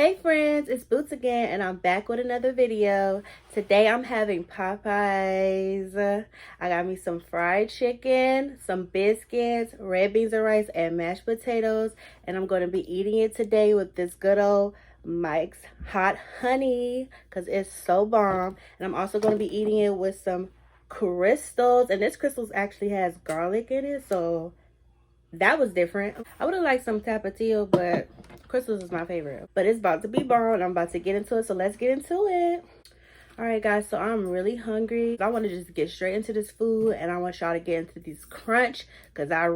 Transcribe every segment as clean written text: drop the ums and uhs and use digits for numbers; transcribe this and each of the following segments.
Hey friends, it's Boots again and I'm back with another video. Today I'm having Popeyes. I got me some fried chicken, some biscuits, red beans and rice, and mashed potatoes. And I'm going to be eating it today with this good old Mike's hot honey because it's so bomb. And I'm also going to be eating it with some crystals. And this crystals actually has garlic in it, so that was different. I would have liked some tapatio, but crystals is my favorite. But it's about to be bomb and I'm about to get into it, so let's get into it. All right guys, so I'm really hungry. I want to just get straight into this food and I want y'all to get into this crunch because I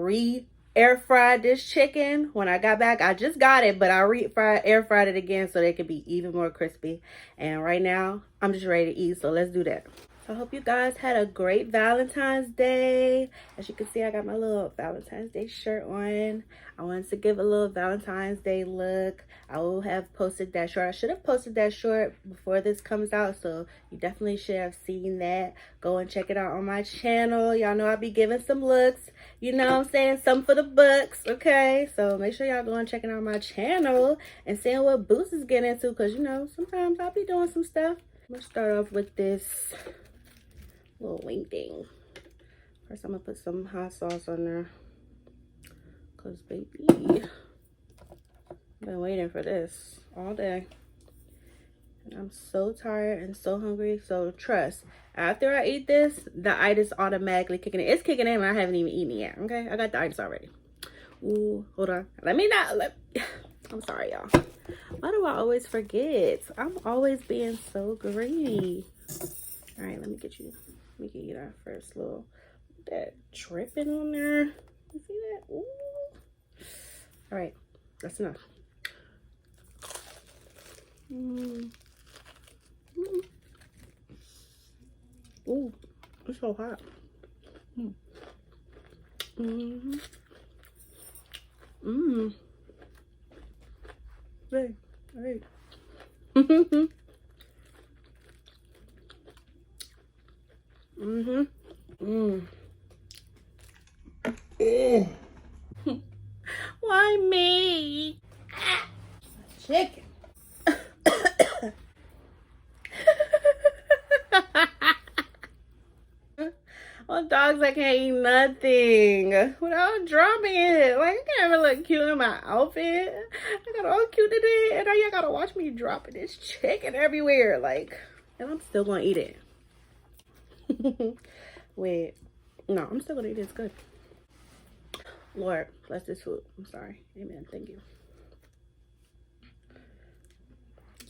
air fried this chicken when I got back. I just got it, but I air fried it again so they could be even more crispy. And right now I'm just ready to eat, so let's do that. So I hope you guys had a great Valentine's Day. As you can see, I got my little Valentine's Day shirt on. I wanted to give a little Valentine's Day look. I will have posted that short. I should have posted that short before this comes out, so you definitely should have seen that. Go and check it out on my channel. Y'all know I'll be giving some looks. You know what I'm saying? Some for the books, okay? So make sure y'all go and check it out on my channel and seeing what Boots is getting into, because, you know, sometimes I'll be doing some stuff. I'm going to start off with this little wing thing. First, I'm gonna put some hot sauce on there, cause baby, I've been waiting for this all day. And I'm so tired and so hungry. So trust, after I eat this, the itis automatically kicking in. It's kicking in and I haven't even eaten it yet. Okay, I got the itis already. Ooh, hold on. I'm sorry, y'all. Why do I always forget? I'm always being so greedy. All right, let me get you. We can get our first little, that dripping on there. You see that? Ooh. All right, that's enough. Ooh, it's so hot. Hey, hey. Why me? Chicken. Well, dogs, I can't eat nothing without dropping it. Like, I can't even look cute in my outfit. I got all cute today, and now y'all gotta watch me dropping this chicken everywhere. Like, and I'm still gonna eat it. Wait, no, I'm still gonna eat it. It's good. Lord, bless this food. I'm sorry. Amen. Thank you.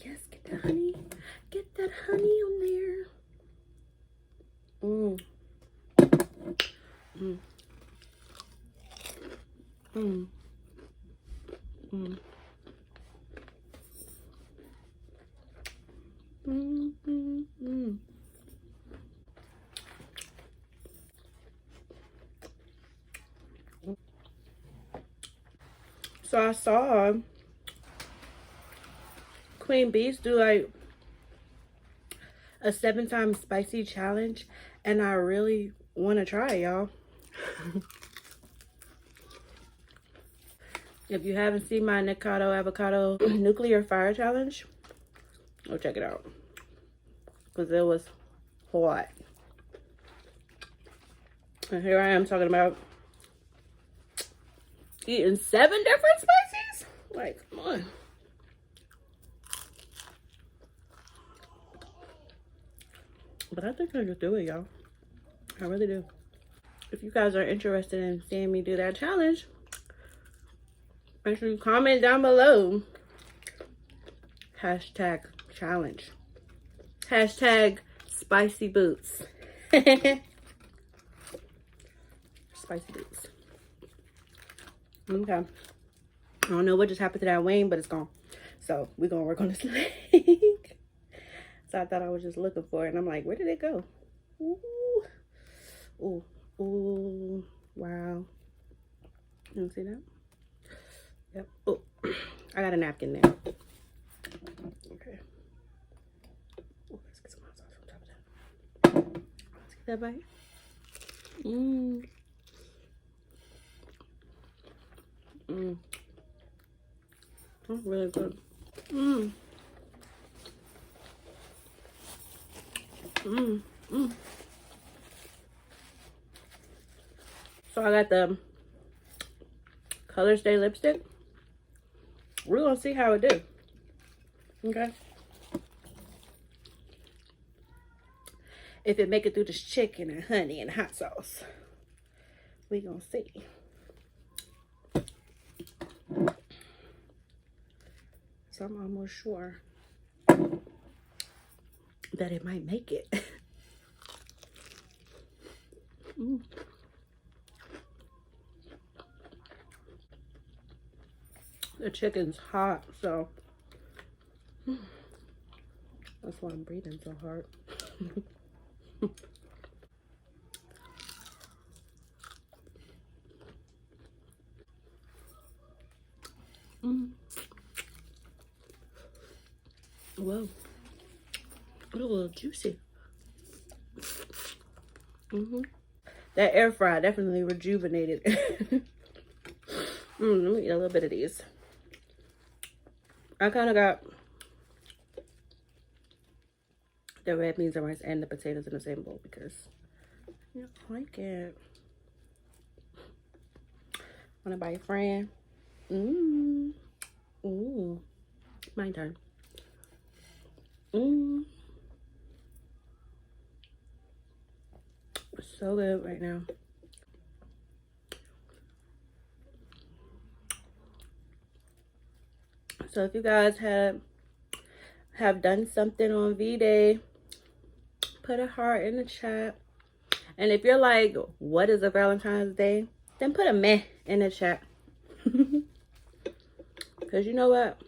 Yes, get that honey. Get that honey on there. So I saw Queen Bees do like a 7-time spicy challenge, and I really want to try it, y'all. If you haven't seen my Nikado Avocado Nuclear Fire Challenge, go check it out, because it was hot. And here I am talking about eating 7 different spices. Like, come on. But I think I can do it, y'all. I really do. If you guys are interested in seeing me do that challenge, make sure you comment down below. Hashtag challenge. Hashtag spicy boots. Spicy boots. Okay. I don't know what just happened to that wing, but it's gone. So we're gonna work on this leg. So I thought I was just looking for it, and I'm like, where did it go? Ooh. Ooh. Ooh. Wow. You see that? Yep. Oh, I got a napkin there. Okay. Ooh, let's get some hot sauce on top of that. Let's get that bite. That's really good. Mmm. Mmm. Mmm. So I got the Color Stay lipstick. We're gonna see how it do. Okay. If it make it through this chicken and honey and hot sauce, we gonna see. So I'm almost sure that it might make it. Mm. The chicken's hot, so that's why I'm breathing so hard. Mm. Whoa, it's a little juicy. That air fry definitely rejuvenated. Let me eat a little bit of these. I kind of got the red beans and rice and the potatoes in the same bowl because I don't like it. Wanna buy a friend? Ooh. My turn. It's so good right now. So if you guys have done something on V-Day, put a heart in the chat. And if you're like, what is a Valentine's Day? Then put a meh in the chat. Because you know what?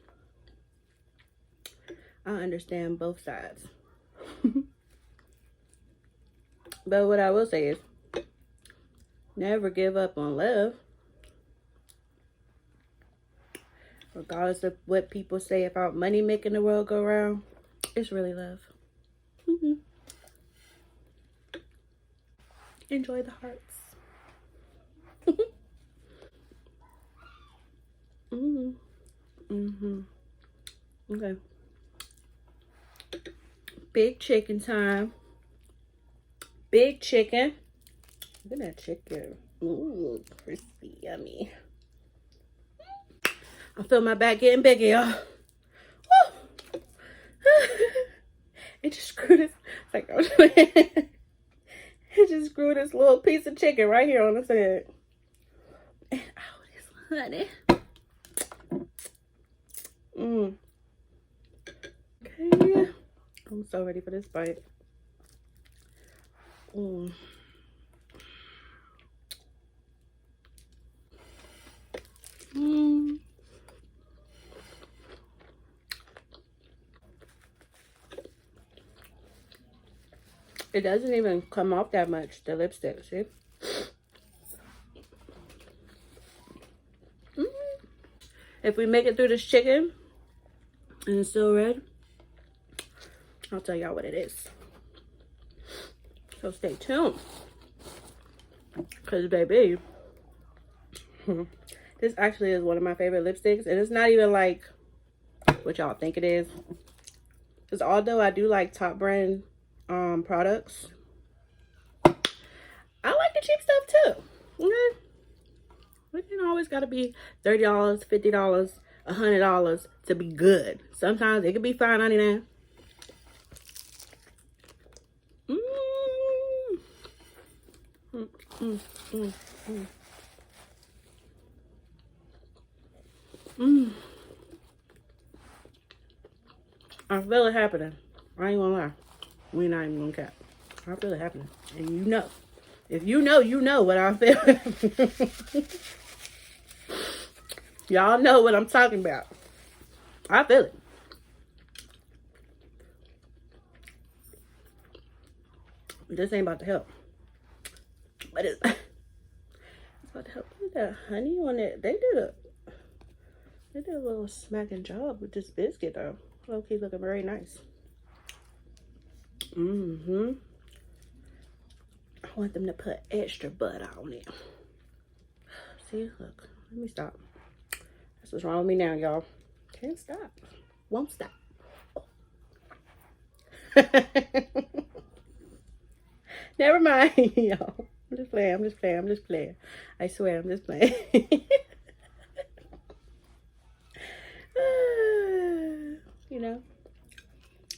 I understand both sides. But what I will say is, never give up on love. Regardless of what people say about money making the world go round, it's really love. Enjoy the hearts. Okay. Big chicken time. Big chicken. Look at that chicken. Ooh, crispy, yummy. I feel my back getting bigger, y'all. It just screwed this. Like, it just screwed this little piece of chicken right here on the side. And oh, this honey. Okay. I'm so ready for this bite. It doesn't even come off that much, the lipstick, see? If we make it through this chicken and it's still red, I'll tell y'all what it is. So stay tuned. Because baby, this actually is one of my favorite lipsticks. And it's not even like what y'all think it is. Because although I do like top brand products, I like the cheap stuff too. Okay? It ain't always gotta be $30, $50, $100 to be good. Sometimes it could be $5.99. I feel it happening. I ain't gonna lie. We not even gonna cap. I feel it happening. And you know. If you know, you know what I feel. Y'all know what I'm talking about. I feel it. This ain't about to help. But it's about to help. Look at that honey on it. They did a little smacking job with this biscuit though. Low-key looking very nice. I want them to put extra butter on it. See, look. Let me stop. That's what's wrong with me now, y'all. Can't stop. Won't stop. Never mind, y'all. I'm just playing. I'm just playing. I'm just playing. I swear, I'm just playing. You know,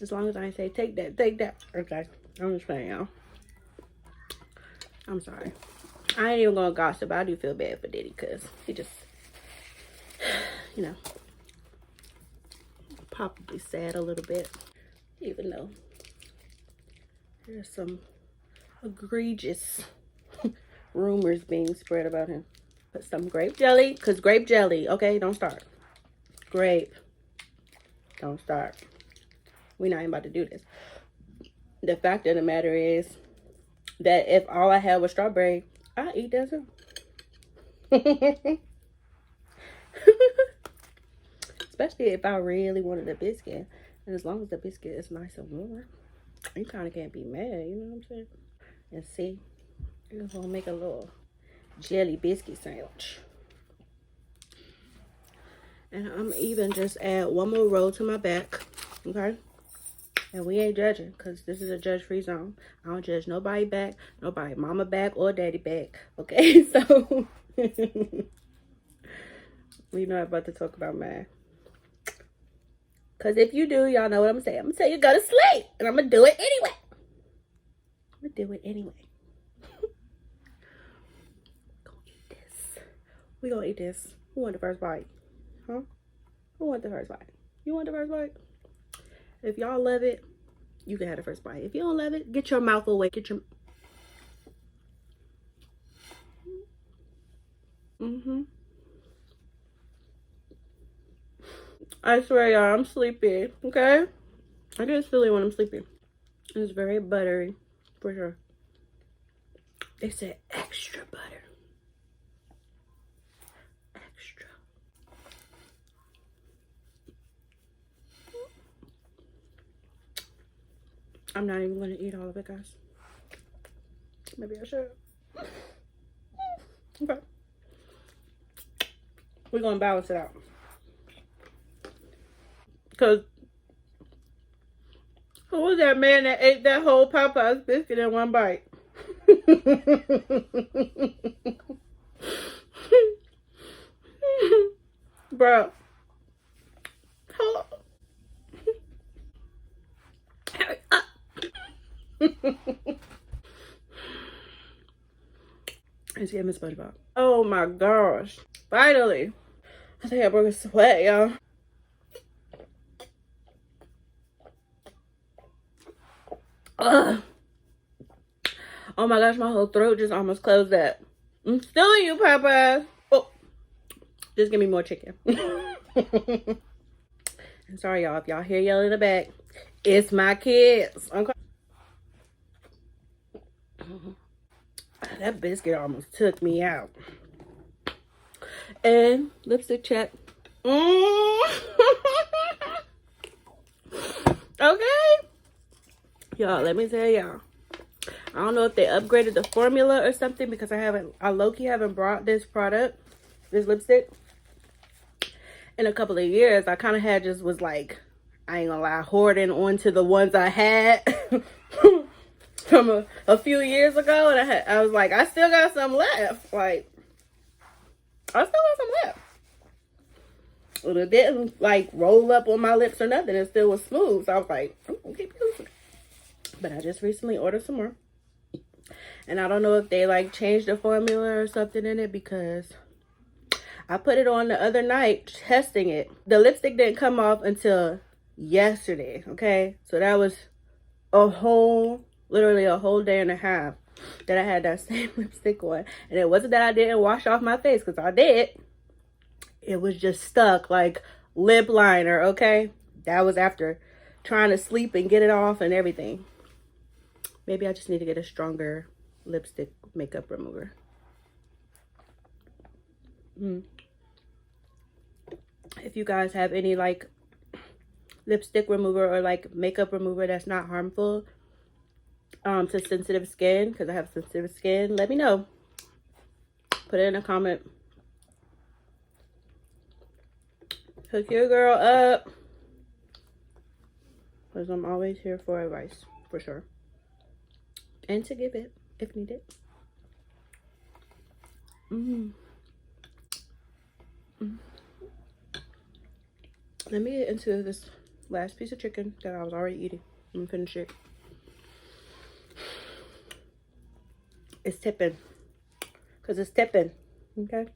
as long as I say take that, take that. Okay, I'm just playing, y'all. I'm sorry. I ain't even gonna gossip. I do feel bad for Diddy because he just, you know, probably sad a little bit, even though there's some egregious rumors being spread about him. But some grape jelly, because grape jelly, okay, don't start. Grape, don't start. We're not even about to do this. The fact of the matter is that if all I had was strawberry, I'd eat that too. Especially if I really wanted a biscuit. And as long as the biscuit is nice and warm, you kind of can't be mad, you know what I'm saying? And see, we're gonna make a little jelly biscuit sandwich. And I'm even just add one more roll to my back, okay? And we ain't judging because this is a judge-free zone. I don't judge nobody back, nobody mama back or daddy back, okay? So, we not about to talk about mine. Because if you do, y'all know what I'm saying. I'm going to tell you go to sleep. And I'm going to do it anyway. I'm going to do it anyway. Gonna eat this. We going to eat this. Who want the first bite? Huh? Who want the first bite? You want the first bite? If y'all love it, you can have the first bite. If you don't love it, get your mouth away. Get your... I swear, y'all, I'm sleepy, okay? I get silly when I'm sleepy. It's very buttery, for sure. They said extra butter. Extra. I'm not even going to eat all of it, guys. Maybe I should. Okay. We're going to balance it out. Because who was that man that ate that whole Popeyes biscuit in one bite? Bro. Hold on. Let's get Miss SpongeBob. Oh my gosh. Finally. I think I broke a sweat, y'all. Ugh. Oh my gosh, my whole throat just almost closed up. I'm still in you, Popeyes. Oh, just give me more chicken. I'm sorry, y'all. If y'all hear yelling in the back, it's my kids. Okay. That biscuit almost took me out. And lipstick check. Okay. Y'all, let me tell y'all. I don't know if they upgraded the formula or something because I low-key haven't brought this product, this lipstick, in a couple of years. I kind of was like, I ain't gonna lie, hoarding onto the ones I had from a few years ago. And I was like, I still got some left. Like, I still got some left. Well, it didn't like roll up on my lips or nothing. It still was smooth. So I was like, I'm gonna keep using it. But I just recently ordered some more. And I don't know if they like changed the formula or something in it because I put it on the other night testing it. The lipstick didn't come off until yesterday, okay? So that was literally a whole day and a half that I had that same lipstick on. And it wasn't that I didn't wash off my face because I did. It was just stuck like lip liner, okay? That was after trying to sleep and get it off and everything. Maybe I just need to get a stronger lipstick makeup remover. If you guys have any like lipstick remover or like makeup remover that's not harmful to sensitive skin, because I have sensitive skin, let me know. Put it in a comment. Hook your girl up. because I'm always here for advice, for sure. And to give it if needed. Let me get into this last piece of chicken that I was already eating. I'm gonna finish it. It's tipping. Because it's tipping. Okay?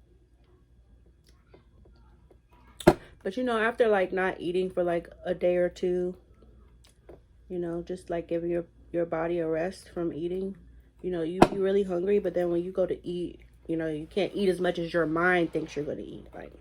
But you know, after like not eating for like a day or two, you know, just like giving your body a rest from eating, you know, you be really hungry, but then when you go to eat, you know, you can't eat as much as your mind thinks you're going to eat. Like,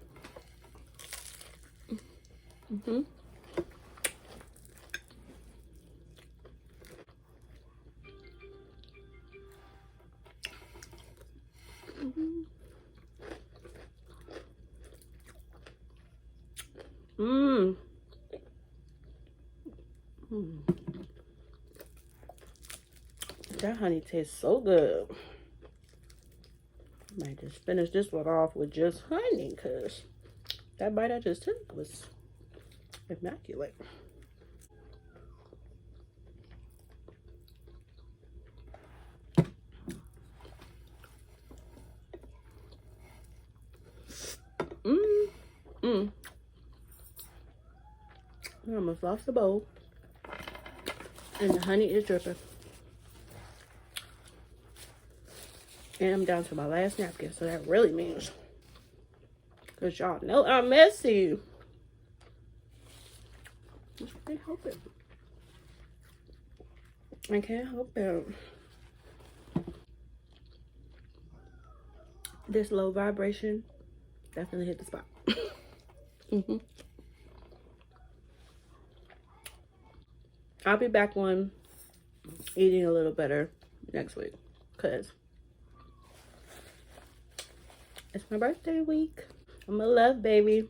That honey tastes so good. I might just finish this one off with just honey, because that bite I just took was immaculate. I almost lost the bowl. And the honey is dripping. And I'm down to my last napkin, so that really means, because y'all know I'm messy. I can't help it. I can't help it. This low vibration definitely hit the spot. I'll be back on eating a little better next week, because it's my birthday week. I'm a love baby.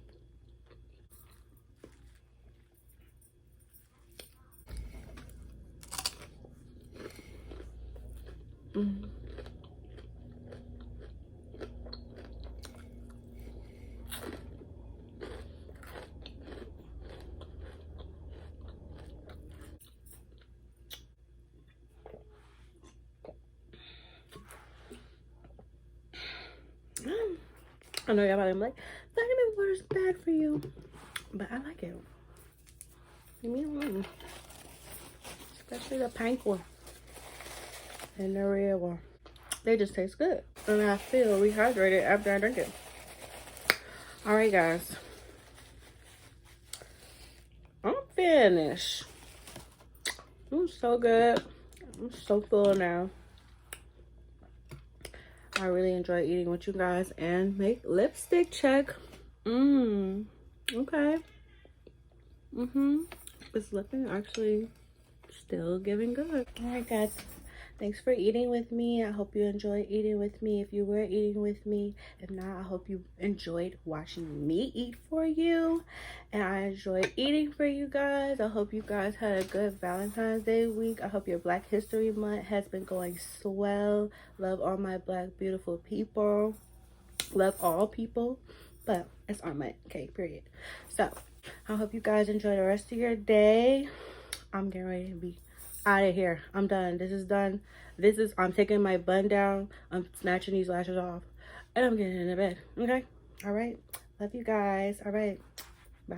I know y'all probably like, vitamin water's bad for you, but I like it. Leave me alone. Especially the pink one and the red one. They just taste good, and I feel rehydrated after I drink it. All right, guys, I'm finished. I'm so good. I'm so full now. I really enjoy eating with you guys and make lipstick check. Okay. It's looking actually still giving good. All right, guys. Thanks for eating with me. I hope you enjoyed eating with me. If you were eating with me, if not, I hope you enjoyed watching me eat for you. And I enjoyed eating for you guys. I hope you guys had a good Valentine's Day week. I hope your Black History Month has been going swell. Love all my Black beautiful people. Love all people, but it's our month, okay, period. So I hope you guys enjoy the rest of your day. I'm getting ready to be out of here. I'm done. This is done. I'm taking my bun down. I'm snatching these lashes off, and I'm getting into bed. Okay. All right. Love you guys. All right. Bye.